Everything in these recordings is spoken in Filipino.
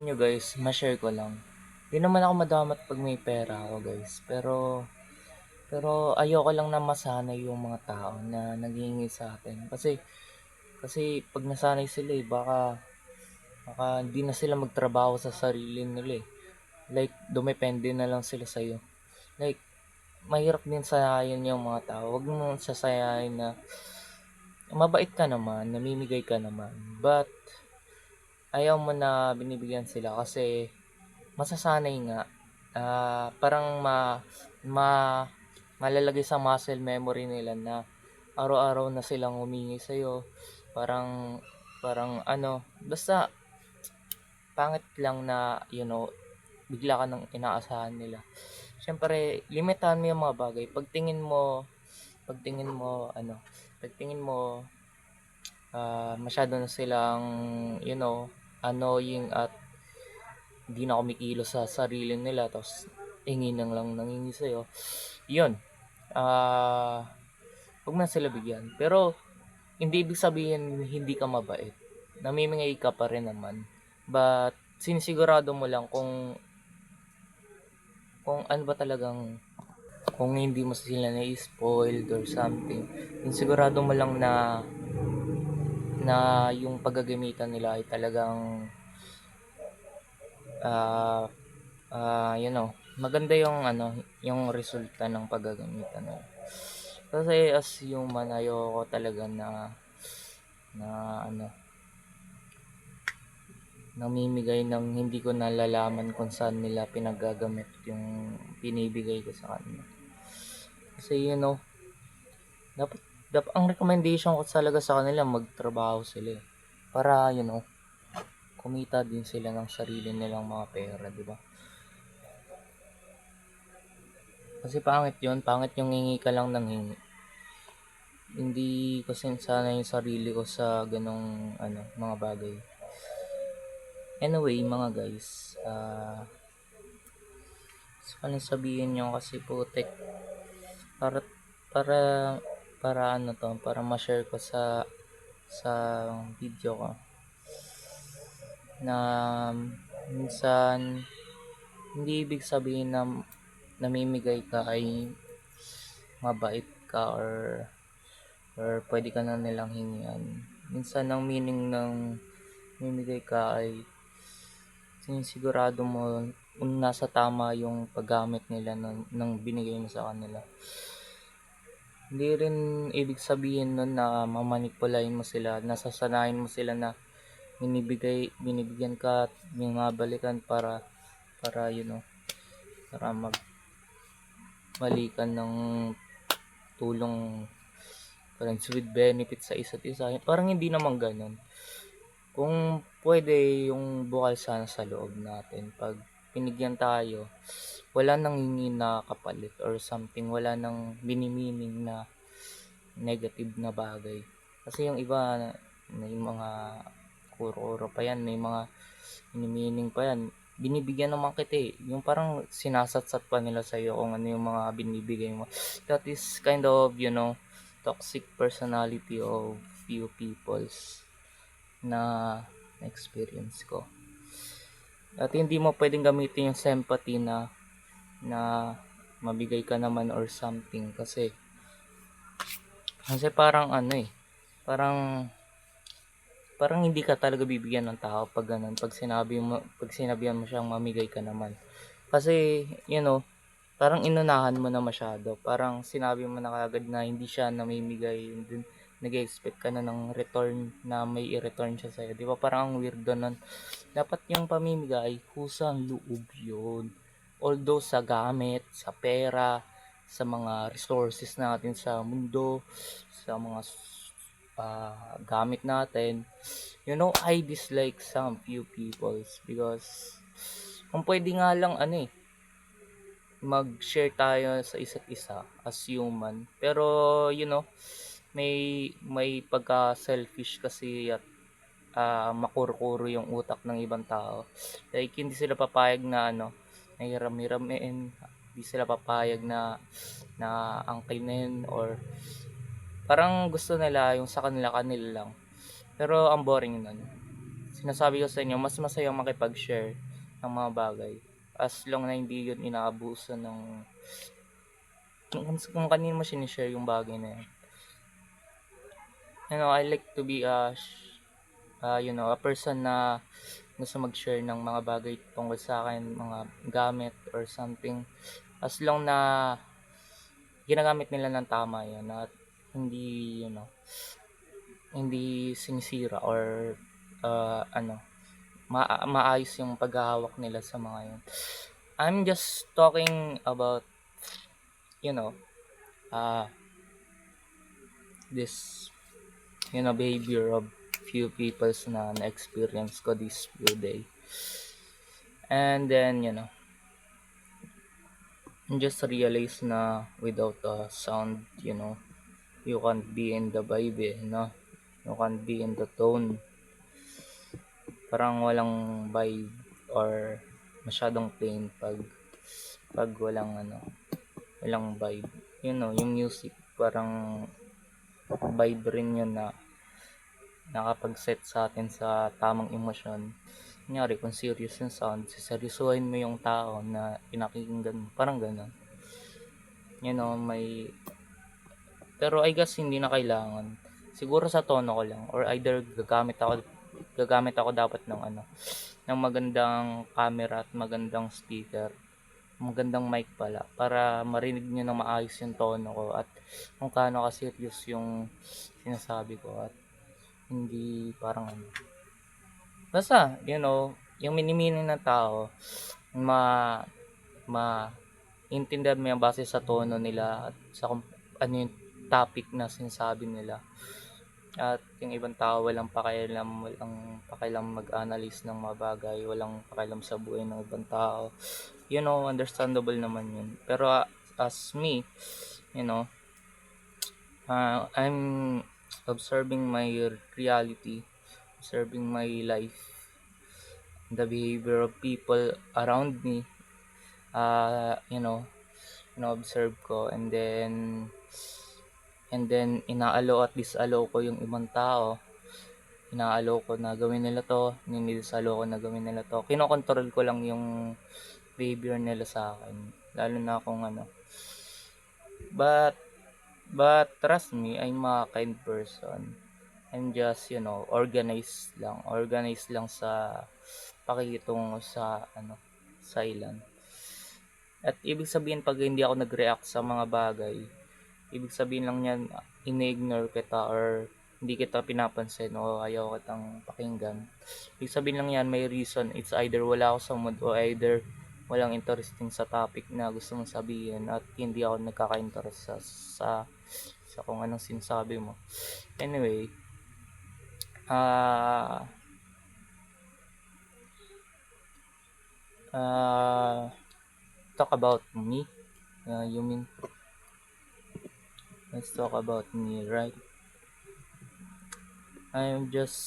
Nyo guys, ma-share ko lang. Di naman ako madamat pag may pera ako guys. Pero ayoko lang na masanay yung mga tao na naghihingi sa atin. Kasi pag nasanay sila baka hindi na sila magtrabaho sa sarili nila eh. Like, dumepende na lang sila sa'yo. Like, mahirap din sayahin yung mga tao. Huwag mo sasayahin na mabait ka naman, namimigay ka naman. But, ayaw mo na binibigyan sila kasi masasanay nga. Parang ma malalagay sa muscle memory nila na araw-araw na silang humingi sa'yo. Parang, parang ano, basta pangit lang na, bigla ka nang inaasahan nila. Siyempre, limitahan mo yung mga bagay. Pagtingin mo, pagtingin mo, masyado na silang, annoying at hindi na kumikilos sa sarili nila tapos hingi nang lang nangingi sa'yo. Yun, ah, huwag mo na sila bigyan. Pero, hindi ibig sabihin hindi ka mabait. Namimingay ka pa rin naman. But, sinisigurado mo lang kung ano ba talagang, kung hindi mo sila na-spoiled or something. Sinisigurado mo lang na yung paggagamitan nila ay talagang ah maganda yung yung resulta ng paggagamitan nila. Kasi as human, ayoko talaga na ano, namimigay ng hindi ko nalalaman kung saan nila pinagagamit yung binibigay ko sa kanila. Kasi dapat ang recommendation ko talaga sa kanila magtrabaho sila para kumita din sila ng sarili nilang mga pera, di ba? Kasi pangit yung hingi ka lang ng hingi. Hindi ko sinasana yung sarili ko sa ganong mga bagay. Anyway, mga guys, gusto ko lang sabihin nyo kasi putek para para para ma-share ko sa video ko na minsan hindi ibig sabihin na namimigay ka ay mabait ka or pwede ka na nilang hingian. Minsan ang meaning ng namimigay ka ay sinisigurado mo kung nasa tama yung paggamit nila ng binigay mo sa kanila. Hindi rin ibig sabihin nun na mamanipulahin mo sila, nasasanayin mo sila na binibigyan ka at binabalikan para para magbalikan ng tulong, friends with benefit sa isa't isa. Parang hindi naman ganun. Kung pwede yung bukal sana sa loob natin. Pag pinigyan tayo, wala nang hingi na kapalit or something. Wala nang minimining na negative na bagay. Kasi yung iba, may mga kuro-kuro pa yan. May mga minimining pa yan. Binibigyan naman kita yung parang sinasatsat pa nila sa'yo kung ano yung mga binibigay mo. That is kind of, toxic personality of few peoples na experience ko. At hindi mo pwedeng gamitin yung sympathy na mabigay ka naman or something kasi parang parang parang hindi ka talaga bibigyan ng tao pag ganun, pag sinabihan mo siyang mamigay ka naman. Kasi parang inunahan mo na masyado. Parang sinabi mo na kagad na hindi siya namimigay, and then nag-expect ka na ng return na may i-return siya sa'yo. Di ba parang ang weird nun? Dapat yung pamimigay, kusang loob yun. Although sa gamit, sa pera, sa mga resources natin sa mundo, sa mga gamit natin, I dislike some few peoples because kung pwede nga lang mag-share tayo sa isa't isa as human. Pero may pagka-selfish kasi at makurkuro yung utak ng ibang tao. Like hindi sila papayag na na hiram-hiramin, hindi sila papayag na angkinin or parang gusto nila yung sa kanila lang. Pero ang boring nun. sinasabi ko sa inyo, mas masayang makipag-share ng mga bagay as long na hindi yun inaabuso ng kung kanino mo sinishare yung bagay na yun. I like to be a person na gusto mag-share ng mga bagay tungkol sa akin, mga gamit or something. As long na ginagamit nila ng tama yun at hindi, hindi sinisira or maayos yung paghahawak nila sa mga yun. I'm just talking about, this, behavior of few peoples na na-experience ko this few day. And then, just realize na without a sound, you can't be in the vibe, you can't be in the tone. Parang walang vibe or masyadong plain pag walang vibe. Yung music parang vibe rin yun na nakapag-set sa atin sa tamang emosyon. Kunyari, kung serious yung sound, siseryosohin mo yung tao na pinakinggan mo. Parang gano'n. Pero I guess hindi na kailangan. Siguro sa tono ko lang. Or either gagamit ako dapat ng magandang camera at magandang speaker. Magandang mic pala. Para marinig nyo na maayos yung tono ko. At kung kaano ka serious yung sinasabi ko. At hindi parang basta, yung minimining ng tao, intindihan mo yung base sa tono nila at sa kung ano yung topic na sinasabi nila. At yung ibang tao walang pakialam mag-analyze ng mga bagay, walang pakialam sa buhay ng ibang tao. Understandable naman yun. Pero as me, I'm observing my reality, observing my life, the behavior of people around me. Observe ko and then inaalo at disalo ko yung ibang tao. Inaalo ko na gawin nila to, dinidisalo ko na gawin nila to. Kinokontrol ko lang yung behavior nila sa akin, lalo na kung but trust me, I'm a kind person. I'm just organized lang sa pakikitungo sa ilan. At ibig sabihin pag hindi ako nag-react sa mga bagay, ibig sabihin lang niyan ini-ignore kita or hindi kita pinapansin o ayaw kitang pakinggan. Ibig sabihin lang yan may reason. It's either wala ako sa mood o either walang interesting sa topic na gusto mong sabihin at hindi ako nagkaka-interest sa kung anong sinasabi mo. Anyway, talk about me. You mean let's talk about me, right? I'm just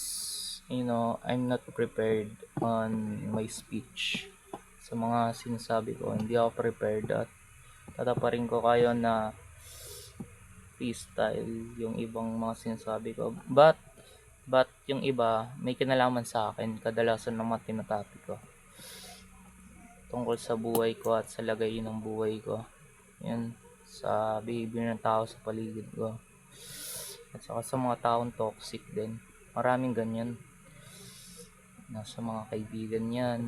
I'm not prepared on my speech sa mga sinasabi ko. Hindi ako prepared at tataparin ko kayo na freestyle yung ibang mga sinasabi ko. But yung iba may kinalaman sa akin, kadalasan ng mga tinatopic ko tungkol sa buhay ko at sa lagay ng buhay ko. Yan, sa behavior ng tao sa paligid ko. At saka sa mga taong toxic din. Maraming ganyan. Nasa mga kaibigan yan.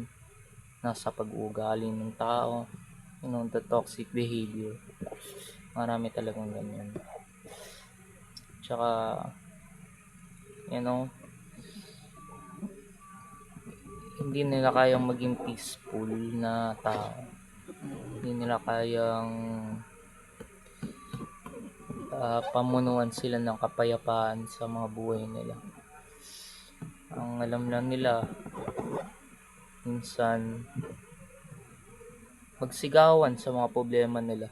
Nasa pag-uugali ng tao. The toxic behavior. Marami talagang ganyan. Tsaka, hindi nila kayang maging peaceful na tao. Hindi nila kayang pamunuan sila ng kapayapaan sa mga buhay nila. Ang alam lang nila minsan magsigawan sa mga problema nila.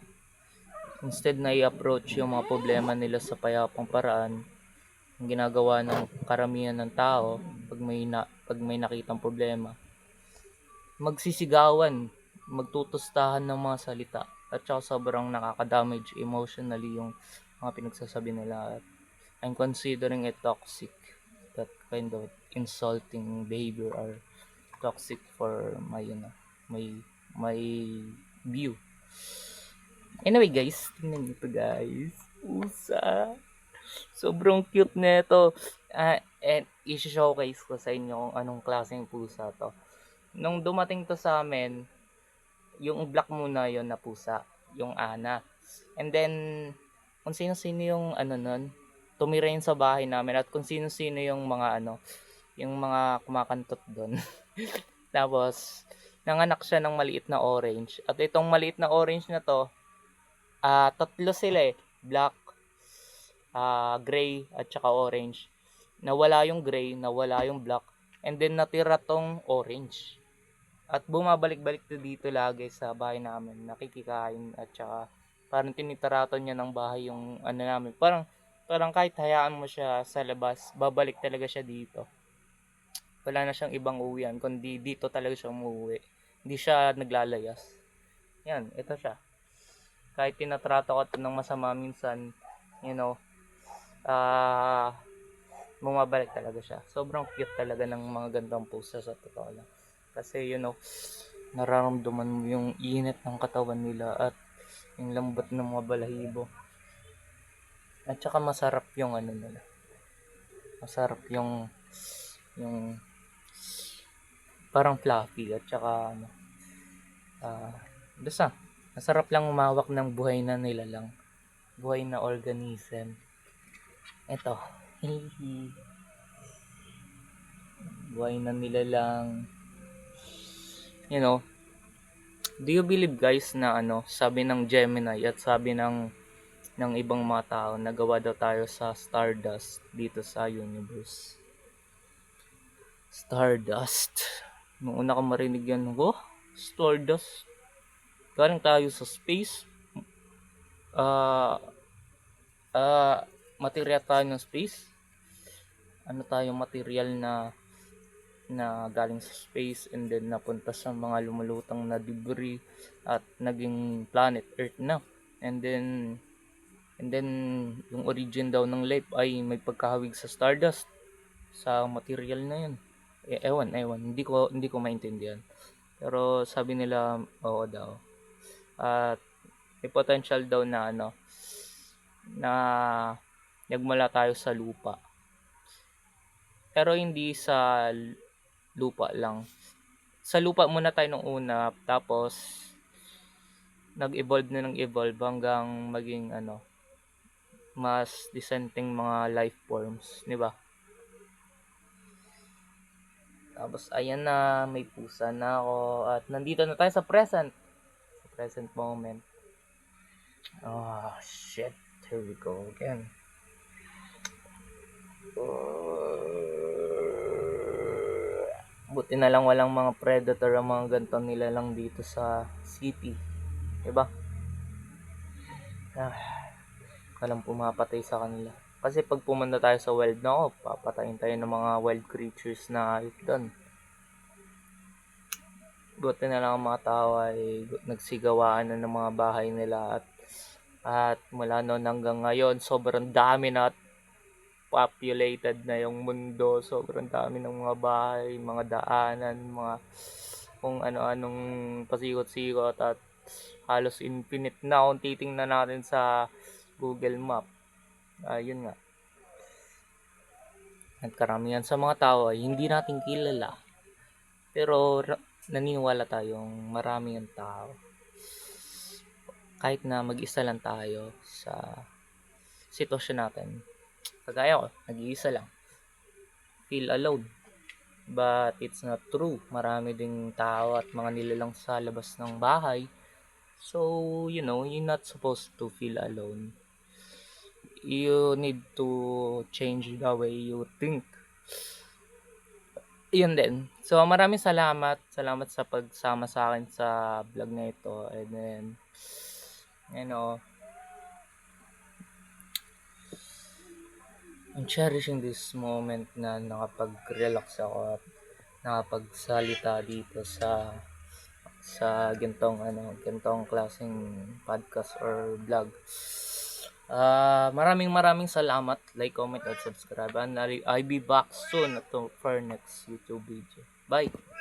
Instead na i-approach yung mga problema nila sa payapang paraan, ang ginagawa ng karamihan ng tao pag may nakitang problema, magsisigawan, magtutustahan ng mga salita at saka sobrang nakaka-damage emotionally yung mga pinagsasabi nila. I'm considering it toxic. that kind of insulting behavior are toxic for my my view. Anyway guys, tingnan nyo to guys. Pusa. Sobrang cute nito. And i-showcase ko sa inyo kung anong klaseng pusa to. Nung dumating to sa amin, yung black muna yon na pusa, yung Ana. And then, kung sino-sino yung nun, tumira yun sa bahay namin at kung sino-sino yung yung mga kumakantot doon. Tapos, nanganak siya ng maliit na orange. At itong maliit na orange na to, tatlo sila eh. Black, gray, at saka orange. Nawala yung gray, nawala yung black, and then natira tong orange. At bumabalik-balik to dito lagi sa bahay namin, nakikikain at saka parang tinitirato niya ng bahay yung namin. Parang kahit hayaan mo siya sa labas, babalik talaga siya dito. Wala na siyang ibang uwian, kundi dito talaga siya umuwi. Hindi siya naglalayas. Yan, ito siya. Kahit tinatrato ko ito ng masama minsan, bumabalik talaga siya. Sobrang cute talaga ng mga gandang pusa sa totoo lang. Kasi nararamdaman mo yung init ng katawan nila at yung lambot ng mga balahibo. At saka masarap yung nila. Masarap yung parang fluffy at saka basta masarap lang umawak ng buhay na nila lang. Buhay na organism. Ito. Buhay na nila lang. Do you believe guys na sabi ng Gemini at sabi ng ibang mga tao na gawa daw tayo sa stardust dito sa universe. Stardust. Nung una ko marinig yan, stardust. Galing tayo sa space. Material tayo ng space. Ano tayo material na galing sa space and then napunta sa mga lumulutang na debris at naging planet Earth na. And then yung origin daw ng life ay may pagkahawig sa stardust, sa material na yun. Ewan, hindi ko maintindihan. Pero sabi nila oo daw. At may potential daw na na nagmula tayo sa lupa. Pero hindi sa lupa lang. Sa lupa muna tayo nung una, tapos nag-evolve hanggang maging mas dissenting mga life forms, di ba? Tapos ayan na, may pusa na ako at nandito na tayo sa present moment. Oh shit, here we go again. Buti na lang walang mga predator ang mga ganito nila lang dito sa city, diba? Walang pumapatay sa kanila. Kasi pag pumunta tayo sa wild na papatayin tayo ng mga wild creatures na ayot doon. Buti na lang ang mga tao ay nagsigawaan na ng mga bahay nila at mula noon hanggang ngayon sobrang dami na at populated na yung mundo. Sobrang dami ng mga bahay, mga daanan, mga kung ano-anong pasikot-sikot at halos infinite na kung titingnan natin sa Google Map. Yun nga. At karamihan sa mga tao ay hindi natin kilala. Pero naniniwala tayong marami ang tao. Kahit na mag-isa lang tayo sa sitwasyon natin. Kagaya ko, nag-iisa lang. Feel alone. But it's not true. Marami ding tao at mga nilalang sa labas ng bahay. So, you're not supposed to feel alone. You need to change the way you think. Yun din. So, maraming salamat. Salamat sa pagsama sa akin sa vlog na ito. And then, I'm cherishing this moment na nakapag-relax ako at nakapagsalita dito sa gintong klaseng podcast or vlog. Maraming salamat. Like, comment, at subscribe. And I'll be back soon to for next YouTube video. Bye!